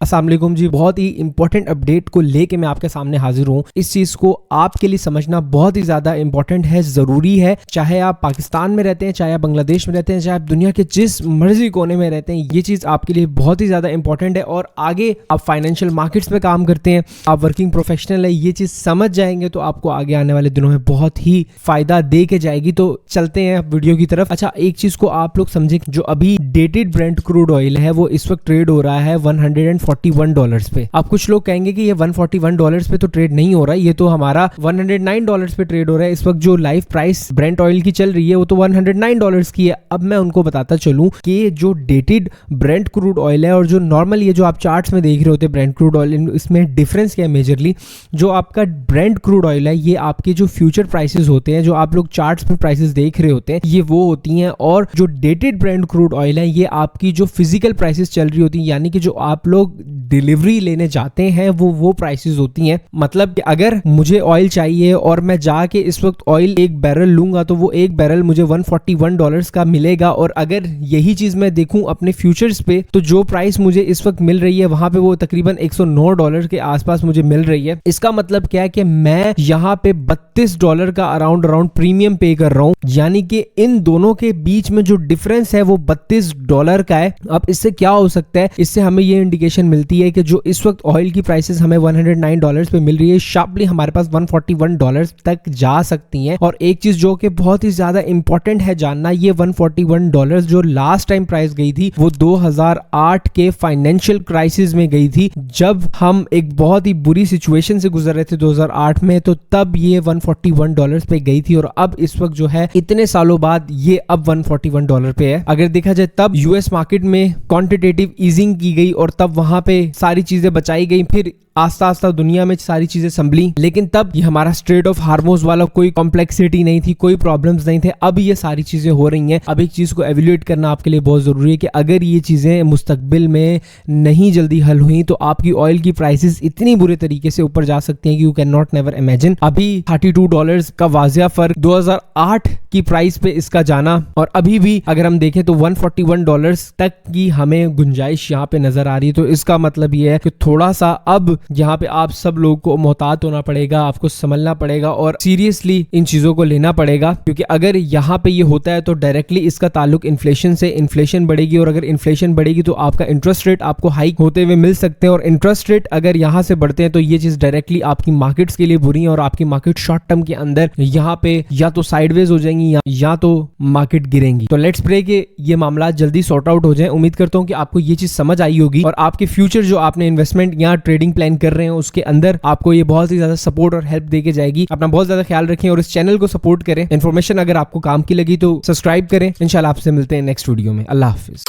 अस्सलाम वालेकुम जी, बहुत ही इंपॉर्टेंट अपडेट को लेके मैं आपके सामने हाजिर हूँ। इस चीज़ को आपके लिए समझना बहुत ही ज़्यादा इंपॉर्टेंट है, ज़रूरी है। चाहे आप पाकिस्तान में रहते हैं, चाहे आप बांग्लादेश में रहते हैं, चाहे आप दुनिया के जिस मर्जी कोने में रहते हैं, ये चीज़ आपके लिए बहुत ही ज़्यादा इंपॉर्टेंट है। और आगे आप फाइनेंशियल मार्केट्स में काम करते हैं, आप वर्किंग प्रोफेशनल है, ये चीज़ समझ जाएंगे तो आपको आगे आने वाले दिनों में बहुत ही फ़ायदा दे के जाएगी। तो चलते हैं वीडियो की तरफ। अच्छा, एक चीज़ को आप लोग समझें, जो अभी डेटेड ब्रेंट क्रूड ऑयल है वो इस वक्त ट्रेड हो रहा है $141 पे। अब कुछ लोग कहेंगे कि ये $141 पे तो ट्रेड नहीं हो रहा है, ये तो हमारा $109 पे ट्रेड हो रहा है। इस वक्त जो लाइव प्राइस ब्रेंट ऑयल की चल रही है वो तो $109 की है। अब मैं उनको बताता चलूं कि जो डेटेड ब्रेंट क्रूड ऑयल है और जो नॉर्मल ये जो आप चार्ट्स में देख रहे होते हैं ब्रेंट क्रूड ऑयल, इसमें डिफरेंस क्या है मेजरली। जो आपका ब्रेंट क्रूड ऑयल है ये आपके जो फ्यूचर प्राइसेस होते हैं, जो आप लोग चार्ट्स में प्राइसेस देख रहे होते हैं, ये वो होती हैं। और जो डेटेड ब्रेंट क्रूड ऑयल है ये आपकी जो फिजिकल प्राइसेस चल रही होती है, यानी कि जो आप लोग डिलीवरी लेने जाते हैं वो प्राइसेस होती हैं। मतलब कि अगर मुझे ऑयल चाहिए और मैं जाके इस वक्त ऑयल एक बैरल लूंगा तो वो एक बैरल मुझे $141 का मिलेगा। और अगर यही चीज मैं देखूं अपने फ्यूचर्स पे, तो जो प्राइस मुझे इस वक्त मिल रही है वहां पे वो तकरीबन $109 के आसपास मुझे मिल रही है। इसका मतलब क्या है कि मैं यहाँ पे $32 का अराउंड प्रीमियम पे कर रहा हूँ, यानी कि इन दोनों के बीच में जो डिफरेंस है वो $32 का है। अब इससे क्या हो सकता है, इससे हमें ये इंडिकेशन मिलती है कि जो इस वक्त ऑयल की प्राइसेस हमें $109 पे मिल रही है, शार्पली हमारे पास $141 तक जा सकती हैं। और एक चीज जो कि बहुत ही ज्यादा इंपॉर्टेंट है जानना, ये $141 जो लास्ट टाइम प्राइस गई थी वो 2008 के फाइनेंशियल क्राइसिस में गई थी, जब हम एक बहुत ही बुरी सिचुएशन से गुजर रहे थे 2008 में। तो तब ये $141 पे गई थी और अब इस वक्त जो है इतने सालों बाद ये अब $141 पे है। अगर देखा जाए तब यूएस मार्केट में क्वांटिटेटिव ईजिंग की गई और तब वहां पे सारी चीजें बचाई गई, फिर आस्ता आस्ता दुनिया में सारी चीजें संभली। लेकिन तब ये हमारा स्ट्रेट ऑफ हार्मोज वाला कोई कॉम्प्लेक्सिटी नहीं थी, कोई प्रॉब्लम्स नहीं थे। अब ये सारी चीजें हो रही हैं। अब एक चीज को एवेल्यूएट करना आपके लिए बहुत जरूरी है कि अगर ये चीजें मुस्तकबिल में नहीं जल्दी हल हुई तो आपकी ऑयल की प्राइसेस इतनी बुरे तरीके से ऊपर जा सकती हैं कि you can not never imagine. अभी $32 का वाजिया फर्क 2008 की प्राइस पे इसका जाना, और अभी भी अगर हम देखें तो $141 तक की हमें गुंजाइश यहाँ पे नजर आ रही है। तो इसका मतलब ये है कि थोड़ा सा अब यहाँ पे आप सब लोगों को मोहतात होना पड़ेगा, आपको समझना पड़ेगा और सीरियसली इन चीजों को लेना पड़ेगा। क्योंकि अगर यहाँ पे ये होता है तो डायरेक्टली इसका ताल्लुक इन्फ्लेशन से, इन्फ्लेशन बढ़ेगी और अगर इन्फ्लेशन बढ़ेगी तो आपका इंटरेस्ट रेट आपको हाइक होते हुए मिल सकते हैं। और इंटरेस्ट रेट अगर यहाँ से बढ़ते हैं तो ये चीज डायरेक्टली आपकी मार्केट्स के लिए बुरी है और आपकी मार्केट शॉर्ट टर्म के अंदर यहाँ पे या तो साइडवेज हो जाएंगी या तो मार्केट गिरेंगी। तो लेट्स प्रे कि ये मामला जल्दी सॉर्ट आउट हो जाए। उम्मीद करता हूँ कि आपको ये चीज समझ आई होगी और आपके फ्यूचर जो आपने इन्वेस्टमेंट या ट्रेडिंग प्लान कर रहे हैं उसके अंदर आपको ये बहुत ही ज्यादा सपोर्ट और हेल्प देके जाएगी। अपना बहुत ज्यादा ख्याल रखें और इस चैनल को सपोर्ट करें। इन्फॉर्मेशन अगर आपको काम की लगी तो सब्सक्राइब करें। इंशाल्लाह आपसे मिलते हैं नेक्स्ट वीडियो में। अल्लाह हाफिज।